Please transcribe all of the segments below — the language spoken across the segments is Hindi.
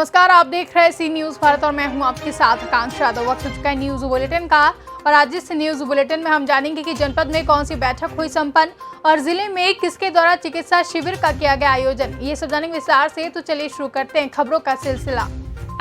नमस्कार, आप देख रहे हैं सी न्यूज भारत और मैं हूं आपके साथ आकांक्षा यादव। वक्त हो चुका है न्यूज बुलेटिन का और आज इस न्यूज बुलेटिन में हम जानेंगे कि जनपद में कौन सी बैठक हुई संपन्न और जिले में किसके द्वारा चिकित्सा शिविर का किया गया आयोजन। ये सब जानेंगे विस्तार से, तो चलिए शुरू करते हैं खबरों का सिलसिला।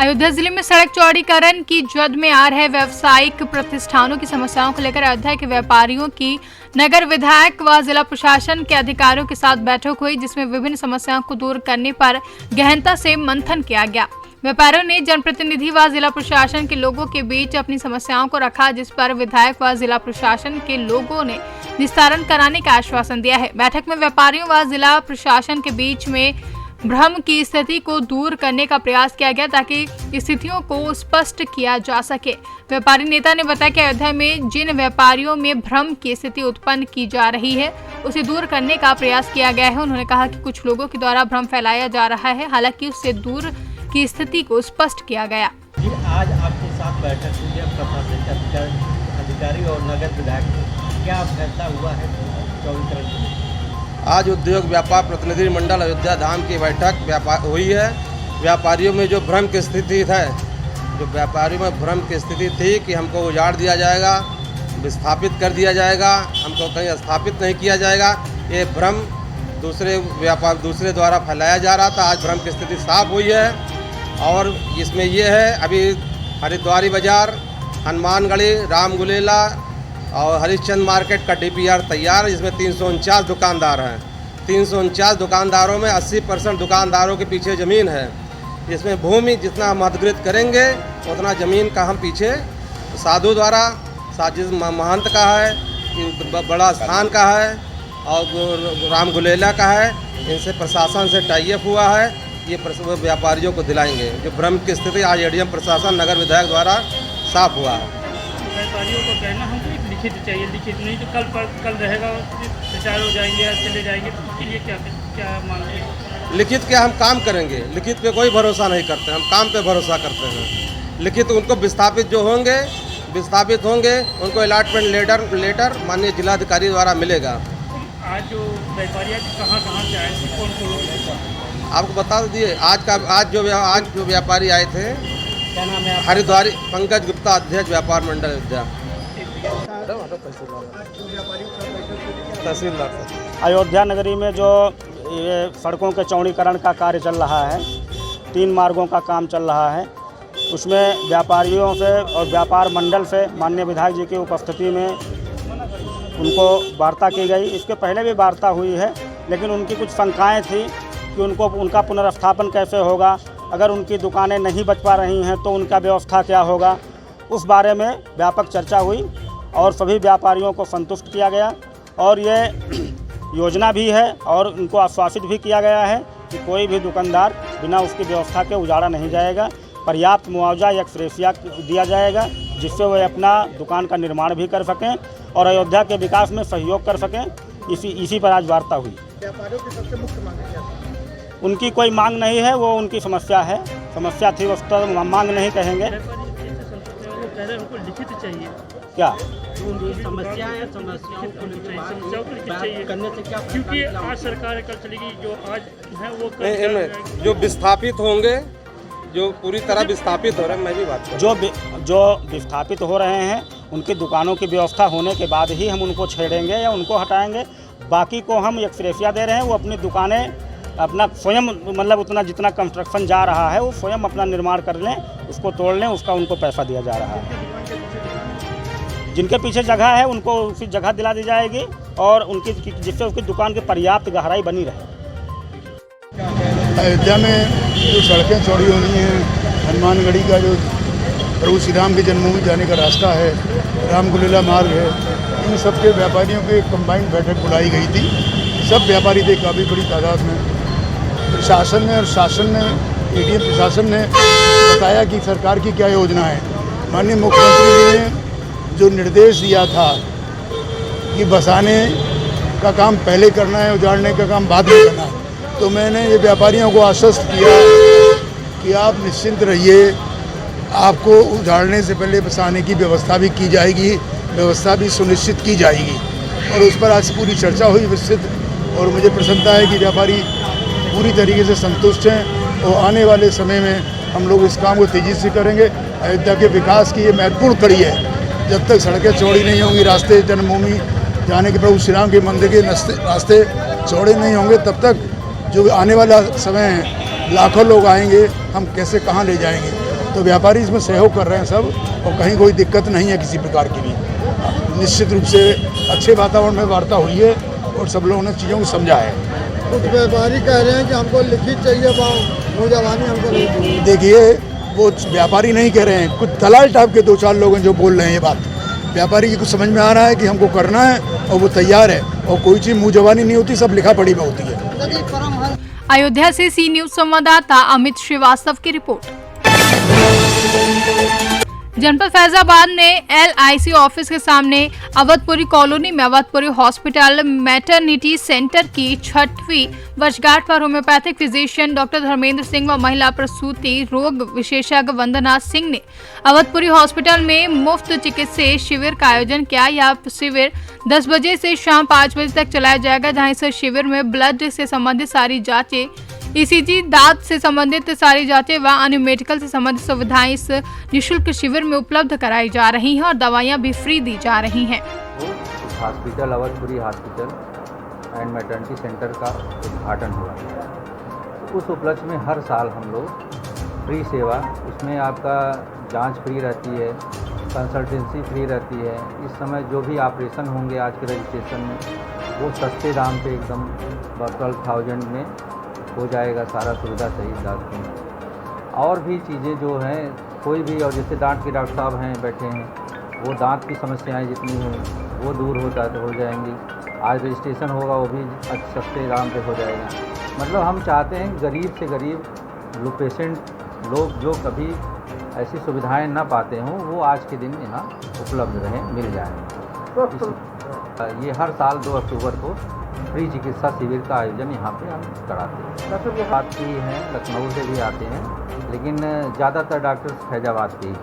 अयोध्या जिले में सड़क चौड़ीकरण की जद में आ रहे व्यावसायिक प्रतिष्ठानों की समस्याओं को लेकर अयोध्या के व्यापारियों की नगर विधायक व जिला प्रशासन के अधिकारियों के साथ बैठक हुई, जिसमें विभिन्न समस्याओं को दूर करने पर गहनता से मंथन किया गया। व्यापारियों ने जनप्रतिनिधि व जिला प्रशासन के लोगों के बीच अपनी समस्याओं को रखा, जिस पर विधायक व जिला प्रशासन के लोगों ने निस्तारण कराने का आश्वासन दिया है। बैठक में व्यापारियों व जिला प्रशासन के बीच में भ्रम की स्थिति को दूर करने का प्रयास किया गया ताकि स्थितियों को स्पष्ट किया जा सके। व्यापारी नेता ने बताया कि अयोध्या में जिन व्यापारियों में भ्रम की स्थिति उत्पन्न की जा रही है उसे दूर करने का प्रयास किया गया है। उन्होंने कहा कि कुछ लोगों के द्वारा भ्रम फैलाया जा रहा है, हालांकि उससे दूर की स्थिति को स्पष्ट किया गया। आज आपके साथ बैठक हुई है प्रशासनिक अधिकारी और नगर विधायक, क्या फैसला हुआ है चौड़ीकरण? आज उद्योग व्यापार प्रतिनिधि मंडल अयोध्या धाम की बैठक हुई है। व्यापारियों में जो भ्रम की स्थिति है, जो व्यापारियों में भ्रम की स्थिति थी कि हमको उजाड़ दिया जाएगा, विस्थापित कर दिया जाएगा, हमको कहीं स्थापित नहीं किया जाएगा, ये भ्रम दूसरे द्वारा फैलाया जा रहा था। आज भ्रम की स्थिति साफ हुई है और इसमें ये है, अभी हरिद्वारी बाजार, हनुमानगढ़ी, रामगुलेला और हरिश्चंद्र मार्केट का डीपीआर तैयार है, जिसमें 349 दुकानदार हैं। 349 दुकानदारों में 80% दुकानदारों के पीछे ज़मीन है। इसमें भूमि जितना हम अधिकृत करेंगे उतना ज़मीन का हम पीछे साधु द्वारा, जिस महंत का है, बड़ा स्थान का है और रामगुलेला का है, इनसे प्रशासन से टाइप हुआ है। ये व्यापारियों को दिलाएंगे। जो भ्रम की स्थिति आज एडीएम प्रशासन नगर विधायक द्वारा साफ हुआ है। व्यापारियों को कहना हमको एक लिखित चाहिए, लिखित नहीं तो कल रहेगा, रिटायर हो जाएंगे या चले जाएंगे, तो उसके लिए क्या मांगे? लिखित क्या, हम काम करेंगे। लिखित पे कोई भरोसा नहीं करते, हम काम पे भरोसा करते हैं। लिखित उनको विस्थापित होंगे उनको अलॉटमेंट लेटर माननीय जिलाधिकारी द्वारा मिलेगा। आज जो व्यापारी कहाँ से आए थे, कौन लोग आपको बता दिए। आज जो व्यापारी आए थे, क्या नाम है? हरिद्वारी पंकज गुप्ता, अध्यक्ष व्यापार मंडल अयोध्या। तहसीलदार अयोध्या नगरी में जो ये सड़कों के चौड़ीकरण का कार्य चल रहा है, 3 मार्गों का काम चल रहा है, उसमें व्यापारियों से और व्यापार मंडल से माननीय विधायक जी की उपस्थिति में उनको वार्ता की गई। इसके पहले भी वार्ता हुई है, लेकिन उनकी कुछ शंकाएँ थी कि उनका पुनर्स्थापन कैसे होगा, अगर उनकी दुकानें नहीं बच पा रही हैं तो उनका व्यवस्था क्या होगा। उस बारे में व्यापक चर्चा हुई और सभी व्यापारियों को संतुष्ट किया गया और ये योजना भी है और उनको आश्वासित भी किया गया है कि कोई भी दुकानदार बिना उसकी व्यवस्था के उजाड़ा नहीं जाएगा। पर्याप्त मुआवजा या एक्सग्रेशिया दिया जाएगा, जिससे वे अपना दुकान का निर्माण भी कर सकें और अयोध्या के विकास में सहयोग कर सकें। इसी पर आज वार्ता हुई। व्यापारियों की सबसे मुख्य मांग है? उनकी कोई मांग नहीं है, वो उनकी समस्या है। समस्या थी, उस पर मांग नहीं कहेंगे। उनको लिखित चाहिए क्या समस्या है, समस्याओं को लिखित चाहिए करने से क्या, क्योंकि आज सरकार कल चलेगी, जो आज है वो जो विस्थापित होंगे, जो पूरी तरह विस्थापित हो रहे हैं, मैं भी बात जो विस्थापित हो रहे हैं उनकी दुकानों की व्यवस्था होने के बाद ही हम उनको छेड़ेंगे या उनको हटाएंगे। बाकी को हम एक्सग्रेशिया दे रहे हैं, वो अपनी दुकानें अपना स्वयं, मतलब उतना जितना कंस्ट्रक्शन जा रहा है वो स्वयं अपना निर्माण कर लें, उसको तोड़ लें, उसका उनको पैसा दिया जा रहा है। जिनके पीछे जगह है उनको उसी जगह दिला दी जाएगी और उनकी, जिससे उसकी दुकान की पर्याप्त गहराई बनी रहे। अयोध्या में जो सड़कें चौड़ी होनी हैं, हनुमानगढ़ी का जो प्रभु श्री राम की जन्मभूमि जाने का रास्ता है, रामगुलेला मार्ग है, इन सब के व्यापारियों की कंबाइंड बैठक बुलाई गई थी। सब व्यापारी थे काफ़ी बड़ी तादाद में। प्रशासन ने और शासन ने, एडीएम प्रशासन ने बताया कि सरकार की क्या योजना है। माननीय मुख्यमंत्री जी ने जो निर्देश दिया था कि बसाने का काम पहले करना है, उजाड़ने का काम बाद में करना है, तो मैंने ये व्यापारियों को आश्वस्त किया कि आप निश्चिंत रहिए, आपको उजाड़ने से पहले बसाने की व्यवस्था भी की जाएगी, व्यवस्था भी सुनिश्चित की जाएगी। और उस पर आज पूरी चर्चा हुई विस्तृत, और मुझे प्रसन्नता है कि व्यापारी पूरी तरीके से संतुष्ट हैं और आने वाले समय में हम लोग इस काम को तेज़ी से करेंगे। अयोध्या के विकास की ये महत्वपूर्ण कड़ी है। जब तक सड़कें चौड़ी नहीं होंगी, रास्ते जन्मभूमि जाने के प्रभु श्री राम के मंदिर के रास्ते चौड़े नहीं होंगे, तब तक जो आने वाला समय है, लाखों लोग आएंगे, हम कैसे कहाँ ले जाएंगे। तो व्यापारी इसमें सहयोग कर रहे हैं सब, और कहीं कोई दिक्कत नहीं है किसी प्रकार की भी। निश्चित रूप से अच्छे वातावरण में वार्ता हुई है और सब लोगों ने चीज़ों को समझा है। कुछ व्यापारी कह रहे हैं कि हमको लिखित चाहिए, नौजवानी हमको नहीं चाहिए। देखिए, वो व्यापारी नहीं कह रहे हैं, कुछ दलाल टाइप के 2-4 लोग हैं जो बोल रहे हैं ये बात। व्यापारी की कुछ समझ में आ रहा है कि हमको करना है और वो तैयार है, और कोई चीज़ मुँह जबानी नहीं होती, सब लिखा पढ़ी में होती है। अयोध्या से सी न्यूज संवाददाता अमित श्रीवास्तव की रिपोर्ट। जनपद फैजाबाद में LIC ऑफिस के सामने अवधपुरी कॉलोनी में अवधपुरी हॉस्पिटल मैटरनिटी सेंटर की 6वीं वर्षगांठ पर homeopathic physician doctor Dharmendra Singh व महिला प्रसूति रोग विशेषज्ञ वंदना सिंह ने अवधपुरी हॉस्पिटल में मुफ्त चिकित्सा शिविर का आयोजन किया। यह शिविर 10 बजे से शाम 5 बजे तक चलाया जाएगा, जहां इस शिविर में ब्लड से संबंधित सारी जाँचें, ECG, दांत से संबंधित सारी जांचें व अन्य मेडिकल से संबंधित सुविधाएं इस निःशुल्क शिविर में उपलब्ध कराई जा रही हैं और दवाइयां भी फ्री दी जा रही हैं। Hospital Awadhpuri hospital and maternity centre का उद्घाटन हुआ है। उस उपलक्ष्य में हर साल हम लोग फ्री सेवा, उसमें आपका जांच फ्री रहती है, कंसल्टेंसी फ्री रहती है। इस समय जो भी ऑपरेशन होंगे आज के रजिस्ट्रेशन में, वो सस्ते दाम पे एकदम 12,000 में हो जाएगा, सारा सुविधा सही डॉक्टर में। और भी चीज़ें जो हैं कोई भी, और जैसे दांत के डॉक्टर साहब हैं बैठे हैं, वो दांत की समस्याएं जितनी हैं वो दूर हो जाएंगी। आज रजिस्ट्रेशन होगा वो भी सस्ते दाम पे हो जाएगा। मतलब हम चाहते हैं गरीब से गरीब पेशेंट लोग जो कभी ऐसी सुविधाएं ना पाते हों, वो आज के दिन यहाँ उपलब्ध रहें, मिल जाएँ। ये हर साल 2 अक्टूबर को फ्री चिकित्सा शिविर का आयोजन यहाँ पे हम कराते हैं। डॉक्टर बात की हैं, लखनऊ से भी आते हैं, लेकिन ज़्यादातर डॉक्टर फैजाबाद के ही।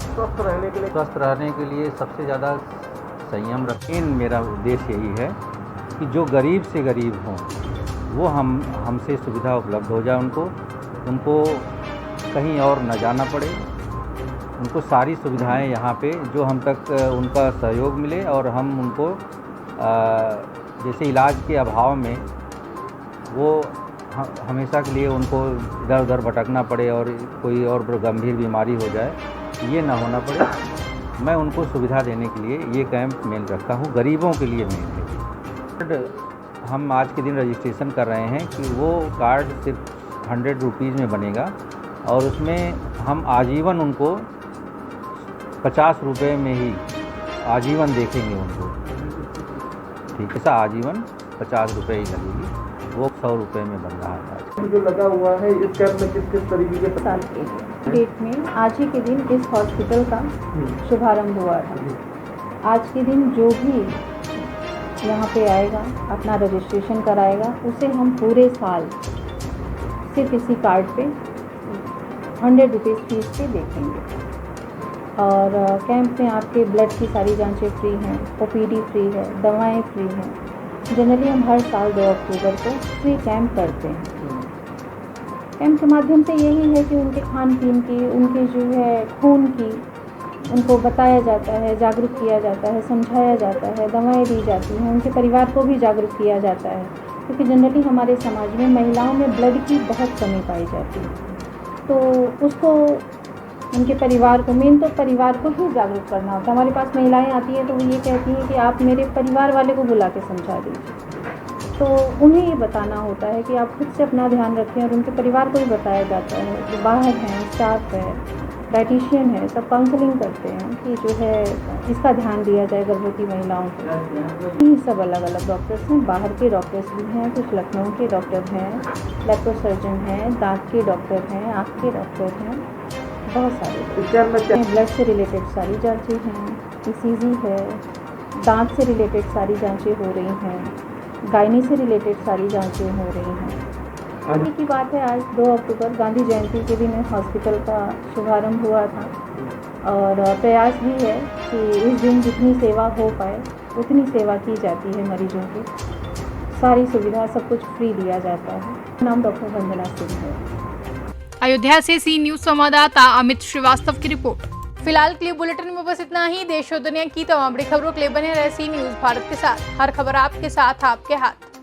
स्वस्थ रहने के लिए सबसे ज़्यादा संयम रखें। मेरा उद्देश्य यही है कि जो गरीब से गरीब हों वो हमसे सुविधा उपलब्ध हो जाए, उनको कहीं और न जाना पड़े, उनको सारी सुविधाएं यहाँ पे जो हम तक उनका सहयोग मिले, और हम उनको जैसे इलाज के अभाव में वो हमेशा के लिए उनको इधर उधर भटकना पड़े और कोई और गंभीर बीमारी हो जाए, ये ना होना पड़े। मैं उनको सुविधा देने के लिए ये कैंप मेन रखता हूँ, गरीबों के लिए मेन है। हम आज के दिन रजिस्ट्रेशन कर रहे हैं कि वो कार्ड सिर्फ 100 रुपीज़ में बनेगा, और उसमें हम आजीवन उनको 50 रुपये में ही आजीवन देखेंगे उनको। ठीक है, ऐसा आजीवन 50 रुपये ही लगेगी, वो 100 रुपये में बन रहा है। जो लगा हुआ है इस कैंप में किस तरीके के साल के डेट में आज ही के दिन इस हॉस्पिटल का शुभारंभ हुआ था। आज के दिन जो भी यहाँ पे आएगा, अपना रजिस्ट्रेशन कराएगा, उसे हम पूरे साल सिर्फ इसी कार्ड पे 100 रुपीज़ फीस पे देखेंगे। और कैंप में आपके ब्लड की सारी जांचें फ्री हैं, OPD फ्री है, दवाएं फ्री हैं। जनरली हम हर साल 2 अक्टूबर को फ्री कैंप करते हैं। कैंप के माध्यम से यही है कि उनके खान पीन की, उनके जो है खून की, उनको बताया जाता है, जागरूक किया जाता है, समझाया जाता है, दवाएं दी जाती हैं, उनके परिवार को भी जागरूक किया जाता है। क्योंकि जनरली हमारे समाज में महिलाओं में ब्लड की बहुत कमी पाई जाती है, तो उसको उनके परिवार को, मेन तो परिवार को ही जागरूक करना होता है। हमारे पास महिलाएं आती हैं तो वो ये कहती हैं कि आप मेरे परिवार वाले को बुला के समझा दीजिए, तो उन्हें ये बताना होता है कि आप खुद से अपना ध्यान रखें, और उनके परिवार को भी बताया जाता है। जो बाहर हैं, स्टाफ है, डाइटिशियन है, सब काउंसलिंग करते हैं कि जो है इसका ध्यान दिया जाए गर्भवती महिलाओं को। ये सब अलग अलग डॉक्टर्स हैं, बाहर के डॉक्टर्स भी हैं, कुछ लखनऊ के डॉक्टर हैं, लैप्रोसर्जन हैं, दांत के डॉक्टर हैं, आँख के डॉक्टर हैं, बहुत सारे। ब्लड से रिलेटेड सारी जांचें हैं, ECG है, दांत से रिलेटेड सारी जांचें हो रही हैं, गायनी से रिलेटेड सारी जांचें हो रही हैं। अभी की बात है, आज 2 अक्टूबर गांधी जयंती के दिन हॉस्पिटल का शुभारंभ हुआ था, और प्रयास भी है कि इस दिन जितनी सेवा हो पाए उतनी सेवा की जाती है। मरीजों की सारी सुविधा, सब कुछ फ्री दिया जाता है। नाम डॉक्टर वंदना सिंह है। अयोध्या से सी न्यूज संवाददाता अमित श्रीवास्तव की रिपोर्ट। फिलहाल के लिए बुलेटिन में बस इतना ही। देश और दुनिया की तमाम बड़ी खबरों के लिए बने रहे सी न्यूज भारत के साथ। हर खबर आपके साथ, आपके हाथ।